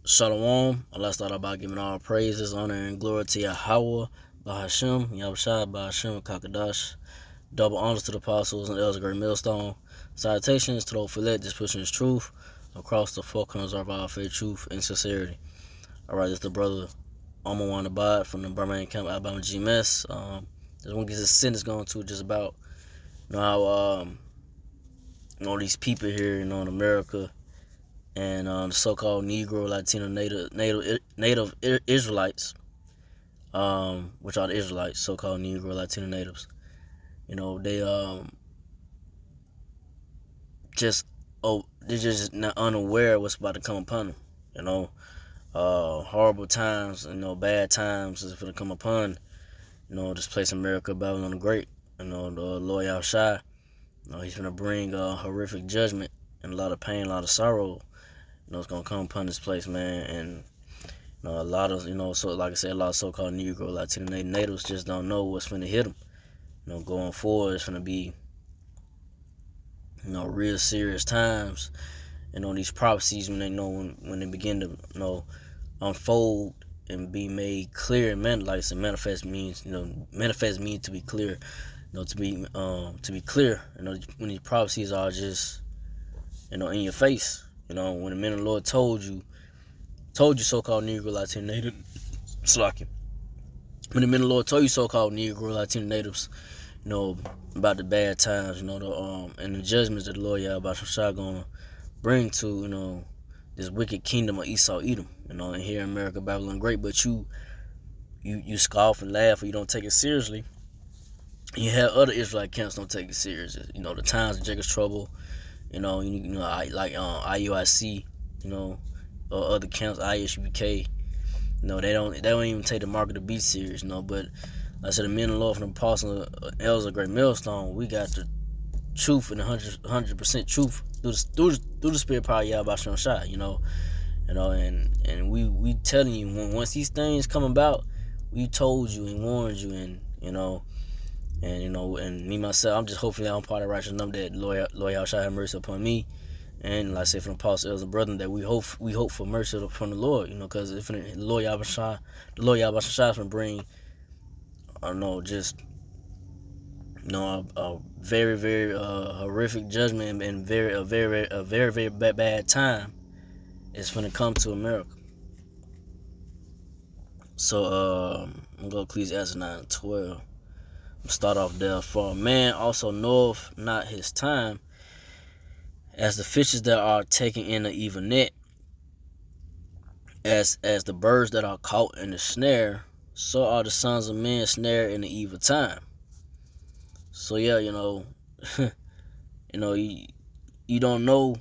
Shalom. Allah start out by giving all praises, honor, and glory to Yahweh, Bahashem, Yahushua, Bahashem, Kakadash. Double honors to the apostles and elders of Great Millstone. Salutations to those who let this pushing his truth across the four corners of our faith, truth, and sincerity. All right, this is the brother Omawan Abad from the Birmingham Camp, Alabama GMS. Just want to get this sentence going to just about how these people here, in America, and the so-called Negro, Latino, Native Israelites, which are the Israelites, so-called Negro, Latino natives. They they're just not unaware of what's about to come upon them. Horrible times, bad times is going to come upon, this place America, Babylon the Great. The Lord Yahushua, he's going to bring a horrific judgment and a lot of pain, a lot of sorrow. It's gonna come upon this place, man, and a lot of, so like I said, a lot of so-called Negro, Latino natives just don't know what's finna hit them. Going forward, it's finna be, real serious times. These prophecies, when they begin to, unfold and be made clear and manifest means to be clear, to be clear. When these prophecies are just, in your face. When the men of the Lord told you so-called Negro, Latino natives, slacking. When the men of the Lord told you so-called Negro, Latino natives, about the bad times, and the judgments that the Lord Yahushua gonna bring to, this wicked kingdom of Esau, Edom, and here in America, Babylon Great, but you scoff and laugh, or you don't take it seriously. You have other Israelite camps don't take it serious. The times of Jacob's trouble. Like IUIC, or other camps, ISUBK, they don't even take the mark of the beast serious, but like I said, the men of the Lord from the apostles, elders of Great Millstone, we got the truth and 100% truth through the spirit power of Yahweh Shai, and we telling you, once these things come about, we told you and warned you, and and me myself, I'm just hopefully I'm part of the righteous number that Lord Yahushua have mercy upon me, and like I said, from the apostles, elders, and brethren, that we hope for mercy upon the Lord, because if the Lord Yahushua is going to bring, a very, very horrific judgment, and a very, very bad time is going to come to America. So I'm going to Ecclesiastes 9:12. Start off there. For a man also knoweth not his time, as the fishes that are taken in the evil net, as the birds that are caught in the snare, so are the sons of men snared in the evil time. So yeah, you don't know,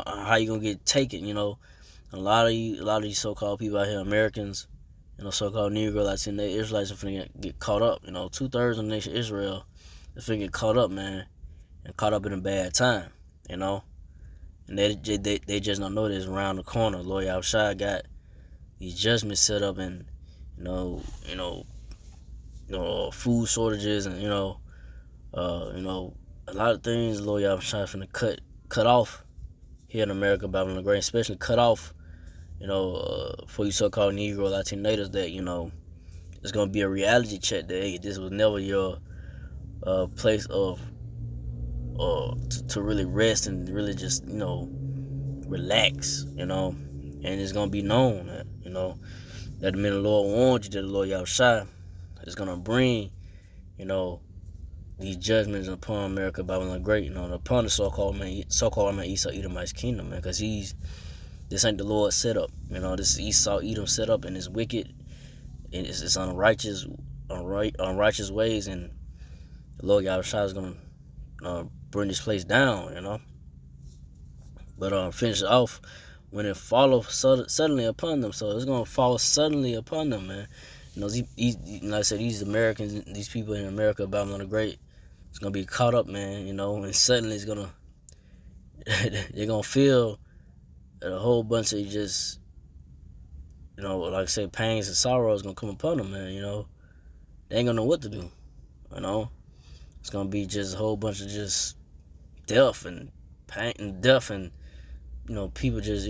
how you gonna get taken. A lot of these so-called people out here, Americans, so-called Negro, Latino Israelites, are finna get caught up. 2/3 of the nation Israel, they're finna get caught up, man, and caught up in a bad time. And they just don't know this around the corner. Lord Yahushua got these judgments set up, and food shortages, and a lot of things Lord Yahushua finna cut off here in America, Babylon the Great, especially cut off, for you so-called Negro, Latino natives, that it's gonna be a reality check that, hey, this was never your place of to really rest and really just relax, and it's gonna be known that that the men of the Lord warned you that the Lord Yahushua is gonna bring these judgments upon America, Babylon the Great, upon the so-called Esau Edomite's kingdom, man, because this ain't the Lord's setup, this is Esau Edom set up, and it's wicked, and it's unrighteous ways, and the Lord Yahushua is gonna bring this place down, But finish it off, when it follows suddenly upon them. So it's gonna fall suddenly upon them, man. Like I said, these Americans, these people in America, Babylon the Great, it's gonna be caught up, man. And suddenly it's gonna they're gonna feel that a whole bunch of just like I said, pains and sorrows gonna come upon them, man. They ain't gonna know what to do. It's gonna be just a whole bunch of just death and pain and death, and people just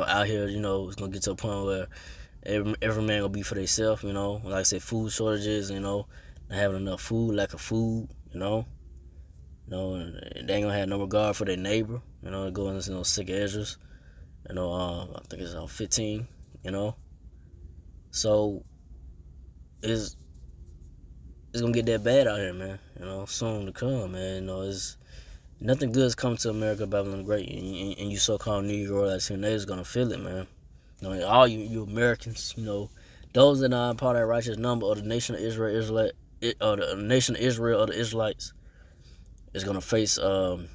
out here, it's gonna get to a point where every man gonna be for themselves, like I said, food shortages, not having enough food, lack of food, and they ain't gonna have no regard for their neighbor, going into sick Ezra's, I think it's 15, so it's gonna get that bad out here, man, soon to come, man, it's nothing good is coming to America, Babylon the Great, and you so-called Negro Latinos gonna feel it, man. All you Americans, those that are part of that righteous number of the nation of Israel, the nation of Israel, or the Israelites, is gonna face the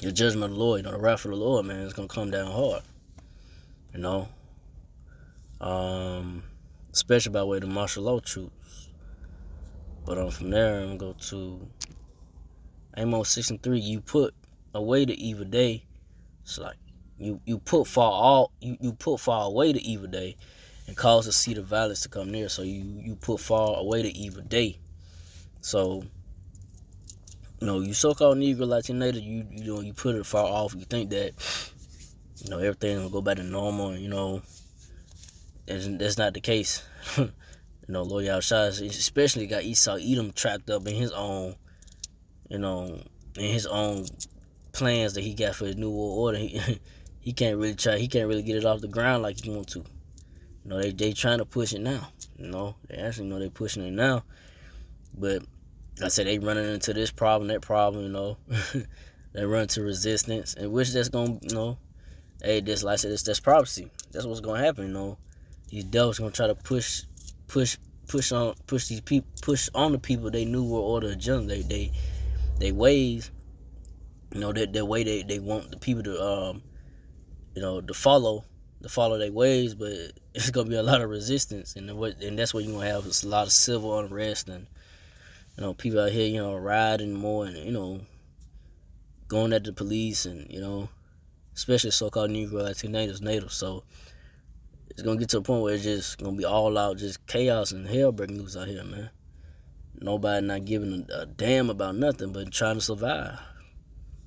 judgment of the Lord, the wrath of the Lord, man. It's gonna come down hard, especially by way of the martial law troops. But from there, I'm gonna go to Amos 6:3. You put away the evil day. It's like you put far away the evil day, and cause the seed of violence to come near. So you put far away the evil day. So you so-called Negro Latino, you put it far off. You think that everything will go back to normal. That's not the case. Lord Yahushua especially got Esau Edom trapped up in his own, plans that he got for his new world order. He can't really get it off the ground like he want to. They trying to push it now. They actually they pushing it now. But like I said, they running into this problem, that problem, they run into resistance, and which that's gonna, hey, this like I said, that's prophecy. That's what's gonna happen, These devils gonna try to push on the people they new world order agenda, they ways, that way they want the people to to follow their ways, but it's gonna be a lot of resistance, and that's what you're gonna have is a lot of civil unrest, and people out here riding more, and going at the police, and especially so-called Negro Latinos natives. So it's gonna get to a point where it's just gonna be all out, just chaos and hell breaking loose out here, man. Nobody not giving a damn about nothing but trying to survive.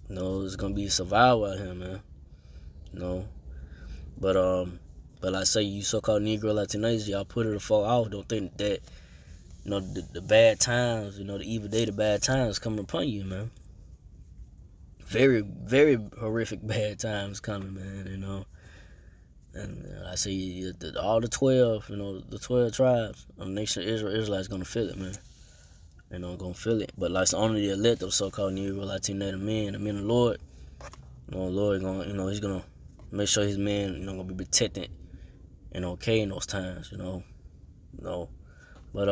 It's gonna be survival out here, man. But like I say, you so-called Negro Latinos, y'all put it far off. Don't think that the bad times, the evil day, the bad times coming upon you, man. Very, very horrific bad times coming, man. And I say all the 12, the 12 tribes of the nation of Israel, Israelites gonna feel it, man. Gonna feel it. But like only the elect of so-called Negro Latino men, the men of the Lord, Lord gonna, he's gonna make sure his men, gonna be protected and okay in those times, But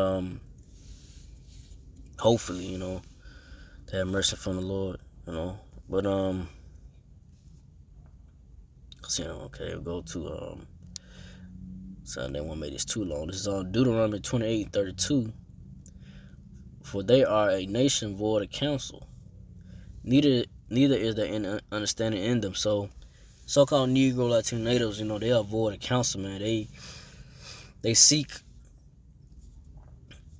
hopefully, to have mercy from the Lord, But okay, we'll go to so they won't make this too long. This is on Deuteronomy 28:32. For they are a nation void of counsel, neither is there any understanding in them. So-called Negro Latino natives, they are void of counsel, man. They seek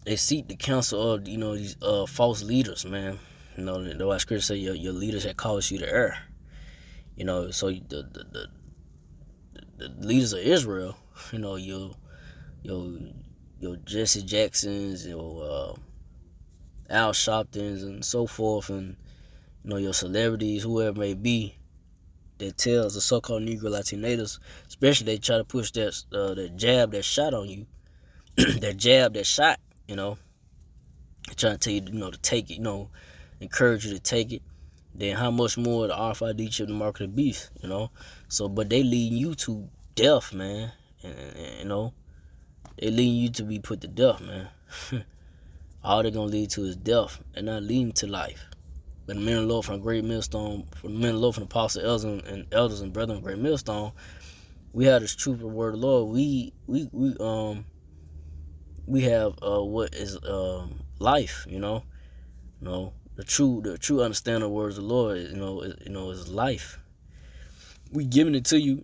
the counsel of these false leaders, man. The why Scripture say your leaders that cause you to err. So the leaders of Israel, your Jesse Jacksons, your Al Sharptons, and so forth, and your celebrities, whoever it may be, that tells the so-called Negro Latinos, especially they try to push that jab that shot on you, that jab that shot, trying to tell you, to take it, encourage you to take it. Then how much more the RFID chip, the mark of the beast, So, but they leading you to death, man, and they leading you to be put to death, man. All they're gonna lead to is death, and not leading to life. But the men of the Lord from the Great Millstone, from the men of the Lord from the Apostle elders and brethren of the Great Millstone, we have this truth of the word of the Lord. We have what is life, the true understanding of the words of the Lord, is life. We giving it to you,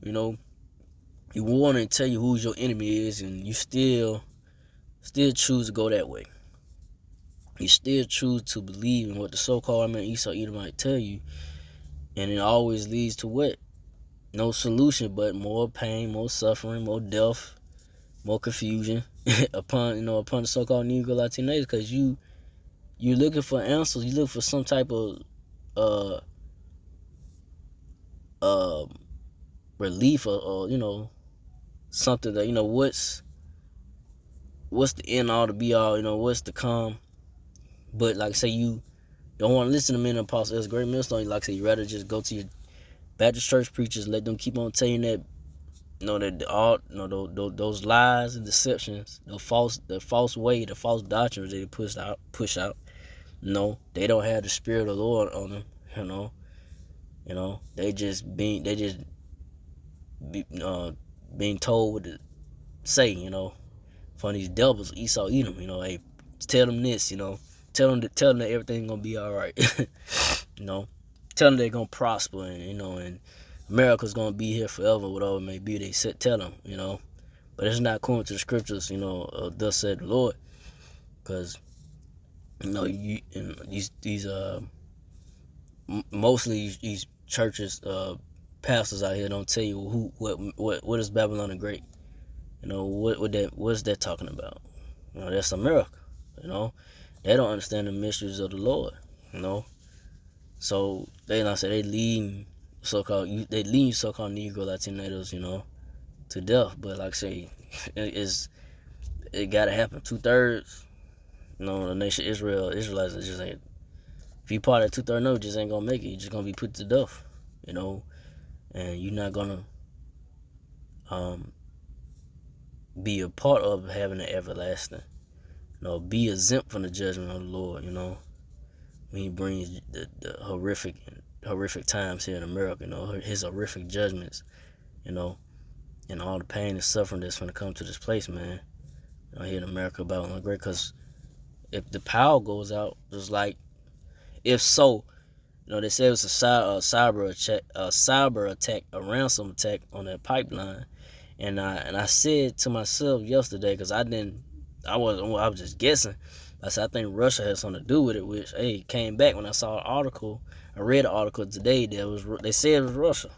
You want to tell you who your enemy is, and you still choose to go that way. You still choose to believe in what the so-called Esau Edom might tell you, and it always leads to what? no solution but more pain, more suffering, more death, more confusion upon the so-called Negro Latinos, because you're looking for answers. You look for some type of uh uh relief, or something that what's the end all to be all, what's the come. But like I say, you don't want to listen to men and apostles. That's great millstone. Like I say, you rather just go to your Baptist church preachers, let them keep on telling you that that all those lies and deceptions, the false way, the false doctrines they push out. They don't have the spirit of the Lord on them. They just being told what to say. From these devils, Esau, Edom. Hey, tell them this. Tell them that everything's gonna be all right. Tell them they're gonna prosper, and America's gonna be here forever, whatever it may be. They said, tell them, but it's not according to the scriptures. Thus said the Lord, because you these mostly these churches, pastors out here don't tell you what is Babylon the Great. What's that talking about? That's America. They don't understand the mysteries of the Lord. So they lead so-called Negro Latinos, to death. But like I say, it gotta happen. 2/3, the nation Israelites are just like, if you part of 2/3, no, just ain't gonna make it. You're just gonna be put to death, and you're not gonna be a part of having an everlasting. Be exempt from the judgment of the Lord. When He brings the horrific times here in America. His horrific judgments. And all the pain and suffering that's going to come to this place, man. Here in America, Babylon Great. Because if the power goes out, just like, if so, they said it was a cyber attack, a ransom attack on that pipeline. And I said to myself yesterday, because I was just guessing. I said, I think Russia has something to do with it, which, hey, came back when I saw an article. I read an article today that they said it was Russia.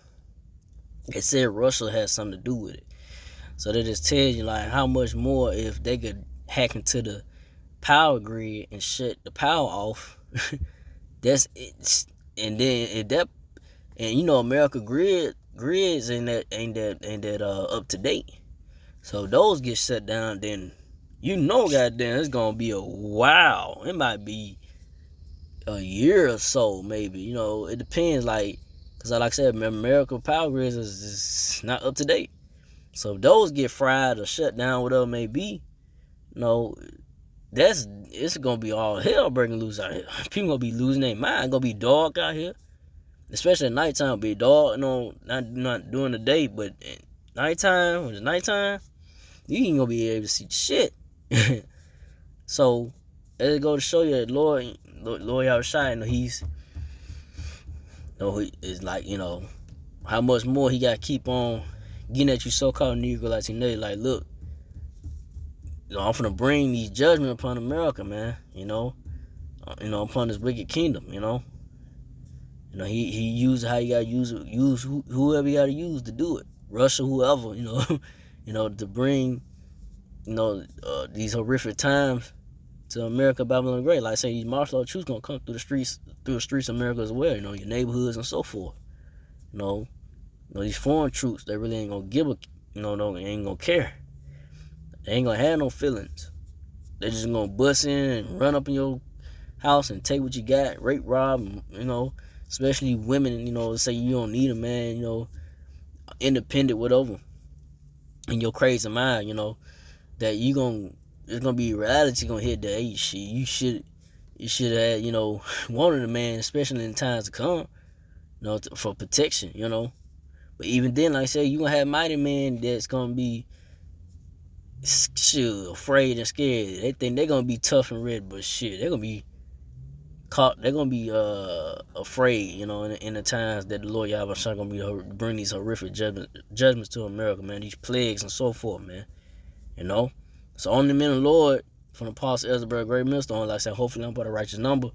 They said Russia has something to do with it. So that just tells you, like, how much more if they could hack into the power grid and shut the power off. That's it. And then America grids ain't that up to date. So those get shut down, then goddamn, it's gonna be a while. It might be a year or so, maybe. It depends, because like I said, America power grids is not up to date. So if those get fried or shut down, whatever it may be, it's gonna be all hell breaking loose out here. People gonna be losing their mind. It's gonna be dark out here, especially at nighttime. It'll be dark, not during the day, but at nighttime. When it's nighttime, you ain't gonna be able to see shit. So it go to show you that Lord Yahushua, He's, He is like, how much more He got to keep on getting at you so-called Negro Latino. Like, look, I'm finna bring these judgment upon America, man. Upon this wicked kingdom. He used how you gotta use whoever you gotta use to do it. Russia, whoever, to bring these horrific times to America, Babylon the Great. Like I say, these martial law troops gonna come through the streets of America as well. Your neighborhoods and so forth. These foreign troops, they really ain't gonna give a, ain't gonna care. They ain't gonna have no feelings. They just gonna bust in and run up in your house and take what you got, rape, rob, especially women. Say you don't need a man, independent, whatever. In your crazy mind, that it's gonna be reality gonna hit the age shit. You should have wanted a man, especially in times to come, for protection, But even then, like I said, you gonna have mighty men that's gonna be afraid and scared. They think they're gonna be tough and ready, but shit, they're gonna be caught. They're gonna be afraid, in the times that the Lord Yahushua gonna be bring these horrific judgments to America, man. These plagues and so forth, man. So on the men of the Lord from the Apostle Elzebub Great Millstone, like I said, hopefully I'm about a righteous number.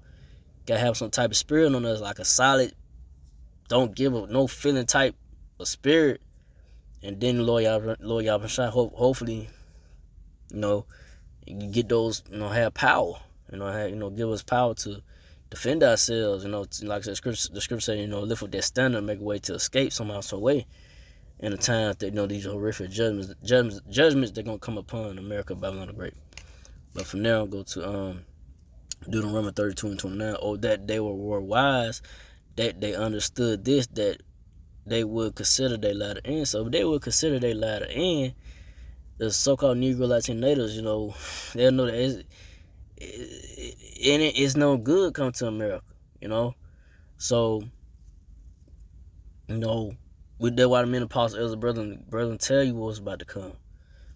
Gotta have some type of spirit on us, like a solid, don't give up no feeling type a spirit, and then Lord Yahweh Shai, hopefully, you know, get those, you know, have power, you know, give us power to defend ourselves, you know, like the scripture say, you know, lift up that standard, make a way to escape somehow, some way. In the time that, you know, these horrific judgments they're gonna come upon America, Babylon the Great. But from there, I'll go to Deuteronomy 32 and 29. Oh, that they were wise, that they understood this, that they would consider their latter end. So if they would consider their latter end, the so-called Negro Latin natives, you know, they'll know that it's no good come to America, you know. So, you know, with that, why the men apostle elder brethren tell you what's about to come.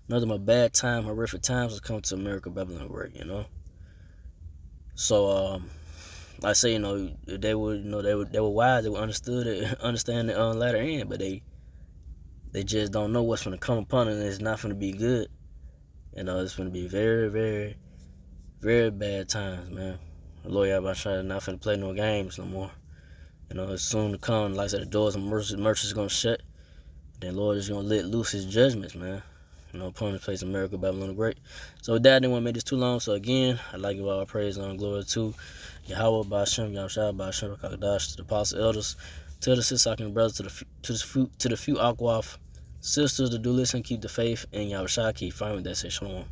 Nothing but bad time, horrific times has come to America, Babylon Great, you know. So, like I say, you know, they were, you know, they were wise, they were understand the latter end, but they just don't know what's going to come upon it, and it's not going to be good. You know, it's going to be very, very, very bad times, man. The Lord Yahweh not going to play no games no more. You know, it's soon to come. Like I said, the doors of mercy is going to shut. Then Lord is going to let loose his judgments, man. You know, upon this place, America, Babylon the Great. So with that, I didn't want to make this too long. So again, I'd like to give all praise and glory to Yahweh, Ba'ashem, Yahushua, Ba'ashem, Kakadash, to the apostle elders, to the sister brothers, to the few Akwaf sisters that do listen, keep the faith, and Yahushua keep firm with that. Say shalom.